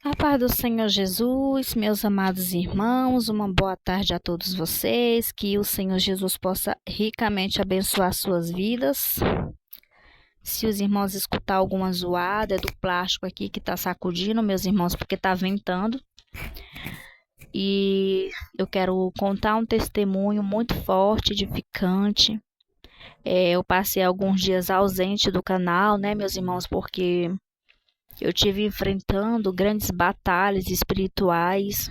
A paz do Senhor Jesus, meus amados irmãos, uma boa tarde a todos vocês, que o Senhor Jesus possa ricamente abençoar suas vidas. Se os irmãos escutar alguma zoada, é do plástico aqui que tá sacudindo, meus irmãos, porque tá ventando. E eu quero contar um testemunho muito forte, edificante. Eu passei alguns dias ausente do canal, né, meus irmãos, porque eu tive enfrentando grandes batalhas espirituais,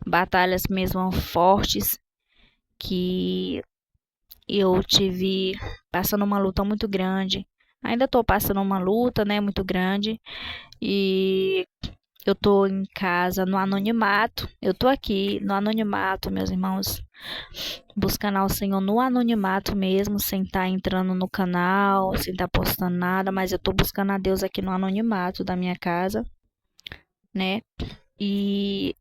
batalhas mesmo fortes, que eu tive passando uma luta muito grande. Ainda estou passando uma luta, né, muito grande, e eu tô em casa no anonimato. Eu tô aqui no anonimato, meus irmãos, buscando ao Senhor no anonimato mesmo, sem estar entrando no canal, sem estar postando nada, mas eu tô buscando a Deus aqui no anonimato da minha casa, né? E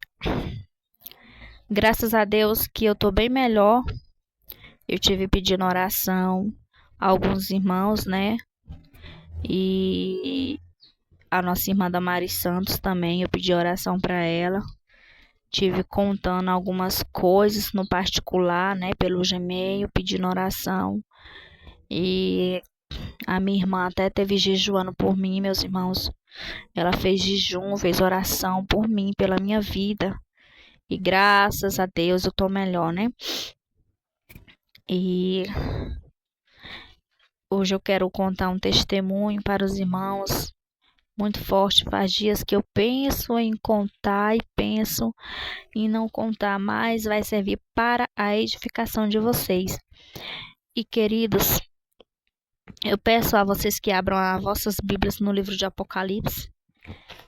graças a Deus que eu tô bem melhor. Eu tive pedindo oração a alguns irmãos, né? E a nossa irmã Damari Santos também, eu pedi oração para ela. Tive contando algumas coisas no particular, né, pelo Gmail, pedindo oração. E a minha irmã até teve jejuando por mim, meus irmãos. Ela fez jejum, fez oração por mim, pela minha vida. E graças a Deus eu tô melhor, né? E hoje eu quero contar um testemunho para os irmãos muito forte. Faz dias que eu penso em contar e penso em não contar, mas vai servir para a edificação de vocês. E queridos, eu peço a vocês que abram as vossas Bíblias no livro de Apocalipse.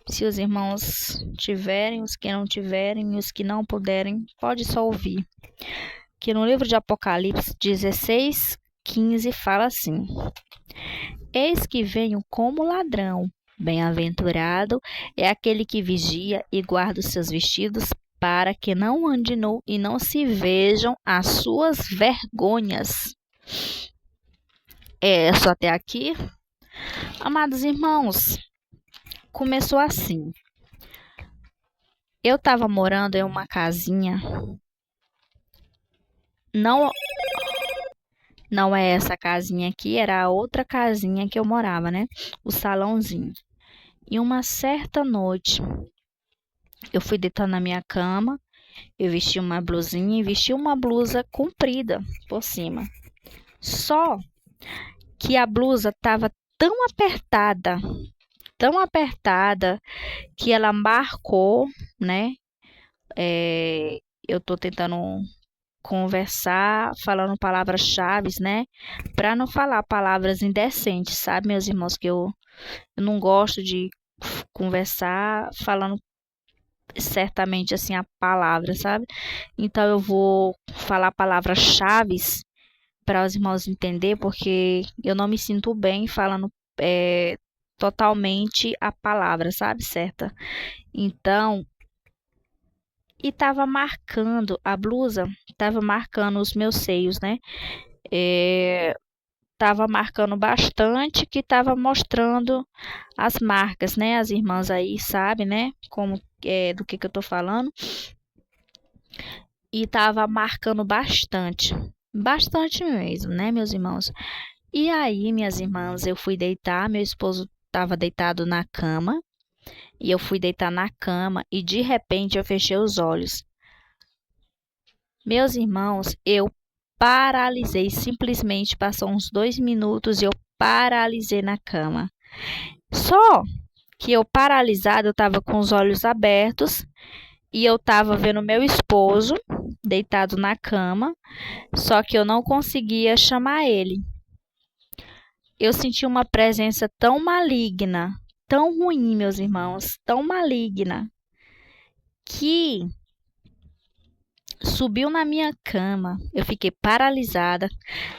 Se os irmãos tiverem, os que não tiverem, os que não puderem, pode só ouvir. Que no livro de Apocalipse 16:15 fala assim: Eis que venho como ladrão. Bem-aventurado é aquele que vigia e guarda os seus vestidos, para que não ande nu e não se vejam as suas vergonhas. É só até aqui. Amados irmãos, começou assim. Eu estava morando em uma casinha. Não é essa casinha aqui, era a outra casinha que eu morava, né? O salãozinho. E uma certa noite, eu fui deitar na minha cama, eu vesti uma blusinha e vesti uma blusa comprida por cima. Só que a blusa estava tão apertada, que ela marcou, né? Eu tô tentando conversar, falando palavras-chave, né? Para não falar palavras indecentes, sabe, meus irmãos? Que eu não gosto de conversar falando certamente assim a palavra, sabe? Então eu vou falar palavras-chave para os irmãos entender, porque eu não me sinto bem falando totalmente a palavra, sabe, certa? Então, e tava marcando a blusa, tava marcando os meus seios, né? Tava marcando bastante, que tava mostrando as marcas, né? As irmãs aí sabem, né? Como do que eu tô falando. E tava marcando bastante, bastante mesmo, né, meus irmãos? E aí, minhas irmãs, eu fui deitar, meu esposo tava deitado na cama, e eu fui deitar na cama e de repente eu fechei os olhos. Meus irmãos, eu paralisei, simplesmente passou uns 2 minutos e eu paralisei na cama. Só que eu paralisada, eu estava com os olhos abertos e eu estava vendo meu esposo deitado na cama, só que eu não conseguia chamar ele. Eu senti uma presença tão maligna, tão ruim, meus irmãos, tão maligna, que subiu na minha cama. Eu fiquei paralisada,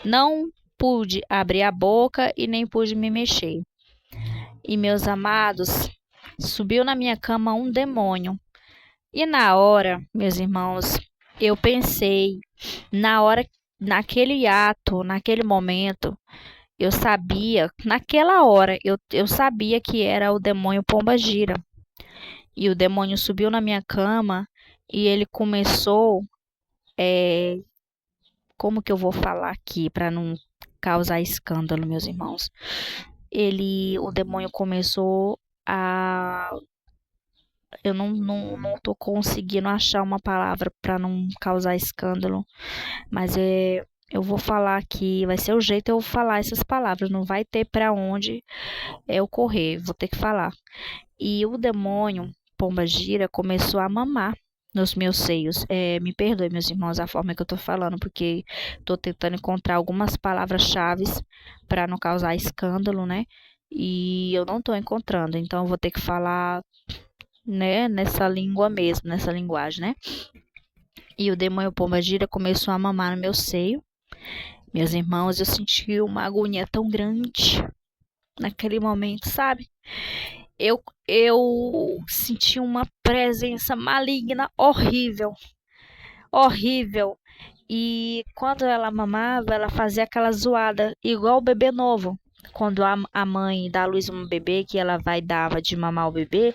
não pude abrir a boca e nem pude me mexer. E meus amados, subiu na minha cama um demônio. E na hora, meus irmãos, eu pensei, naquele ato, naquele momento, eu sabia, naquela hora, eu sabia que era o demônio Pombagira. E o demônio subiu na minha cama e ele começou, é, como que eu vou falar aqui para não causar escândalo, meus irmãos? O demônio começou a, eu não tô conseguindo achar uma palavra para não causar escândalo, mas eu vou falar aqui, vai ser o jeito eu falar essas palavras, não vai ter para onde eu correr, vou ter que falar. E o demônio, pomba-gira, começou a mamar nos meus seios. Me perdoe, meus irmãos, a forma que eu tô falando, porque tô tentando encontrar algumas palavras-chave para não causar escândalo, né? E eu não tô encontrando, então eu vou ter que falar, né, nessa língua mesmo, nessa linguagem, né? E o demônio pomba-gira começou a mamar no meu seio. Meus irmãos, eu senti uma agonia tão grande naquele momento, sabe? Eu senti uma presença maligna horrível, horrível. E quando ela mamava, ela fazia aquela zoada, igual o bebê novo. Quando a mãe dá à luz um bebê, que ela vai dar de mamar o bebê,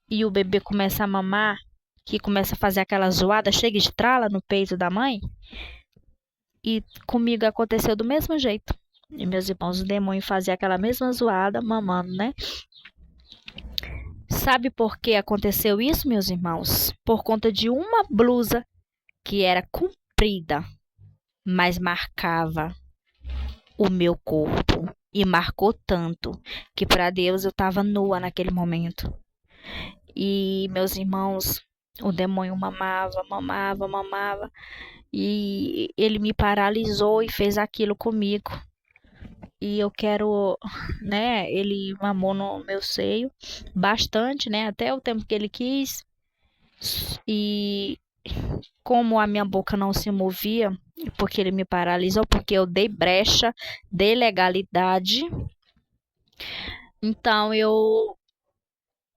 e o bebê começa a mamar, que começa a fazer aquela zoada, chega de trala no peito da mãe. E comigo aconteceu do mesmo jeito. E meus irmãos, o demônio fazia aquela mesma zoada, mamando, né? Sabe por que aconteceu isso, meus irmãos? Por conta de uma blusa que era comprida, mas marcava o meu corpo. E marcou tanto que para Deus eu estava nua naquele momento. E meus irmãos, o demônio mamava, mamava, mamava. E ele me paralisou e fez aquilo comigo. E eu quero, né? Ele mamou no meu seio bastante, né? Até o tempo que ele quis. E como a minha boca não se movia, porque ele me paralisou, porque eu dei brecha, dei legalidade. Então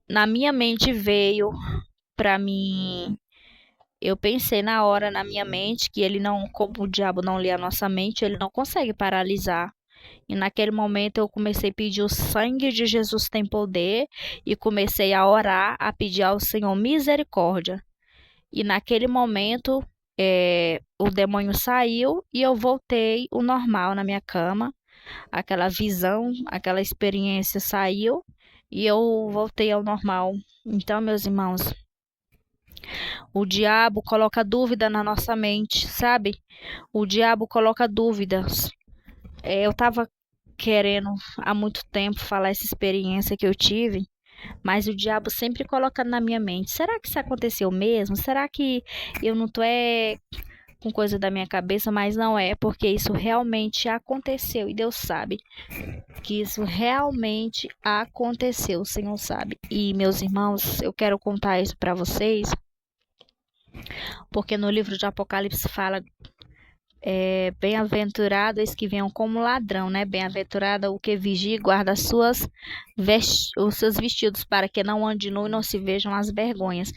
na minha mente veio para mim, eu pensei na hora na minha mente que ele não, como o diabo não lê a nossa mente, ele não consegue paralisar. E naquele momento eu comecei a pedir: o sangue de Jesus tem poder, e comecei a orar, a pedir ao Senhor misericórdia. E naquele momento o demônio saiu e eu voltei o normal na minha cama. Aquela visão, aquela experiência saiu e eu voltei ao normal. Então, meus irmãos, o diabo coloca dúvida na nossa mente, sabe? O diabo coloca dúvidas. Eu estava querendo há muito tempo falar essa experiência que eu tive, mas o diabo sempre coloca na minha mente: será que isso aconteceu mesmo? Será que eu não tô com coisa da minha cabeça? Mas não é, porque isso realmente aconteceu e Deus sabe que isso realmente aconteceu, o Senhor sabe. E meus irmãos, eu quero contar isso para vocês, porque no livro de Apocalipse fala: bem-aventurado os que venham como ladrão, né? Bem-aventurado o que vigia e guarda os seus vestidos, para que não ande nu e não se vejam as vergonhas.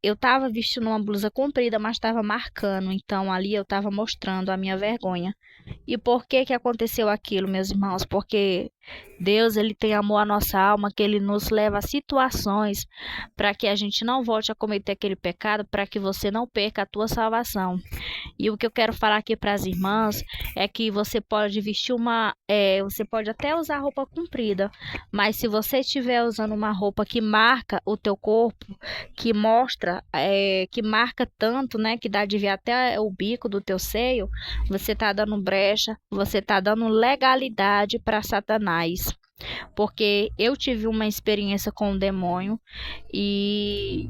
Eu estava vestindo uma blusa comprida, mas estava marcando, então ali eu estava mostrando a minha vergonha. E por que que aconteceu aquilo, meus irmãos? Porque Deus, ele tem amor à nossa alma, que ele nos leva a situações para que a gente não volte a cometer aquele pecado, para que você não perca a tua salvação. E o que eu quero falar aqui para as irmãs é que você pode vestir você pode até usar roupa comprida, mas se você estiver usando uma roupa que marca o teu corpo, que mostra, que marca tanto, né, que dá de ver até o bico do teu seio, você tá dando brecha, você tá dando legalidade para Satanás. Porque eu tive uma experiência com o demônio e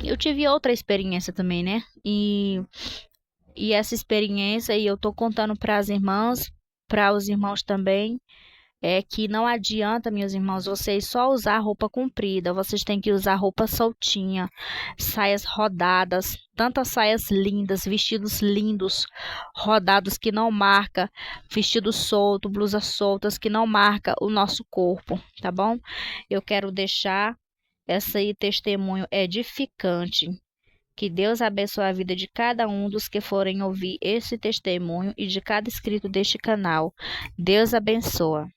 eu tive outra experiência também, né? E essa experiência, e eu tô contando para as irmãs, para os irmãos também, é que não adianta, meus irmãos, vocês só usar roupa comprida, vocês têm que usar roupa soltinha, saias rodadas, tantas saias lindas, vestidos lindos, rodados que não marca, vestido solto, blusas soltas que não marca o nosso corpo, tá bom? Eu quero deixar essa aí testemunho edificante. Que Deus abençoe a vida de cada um dos que forem ouvir esse testemunho e de cada inscrito deste canal. Deus abençoa.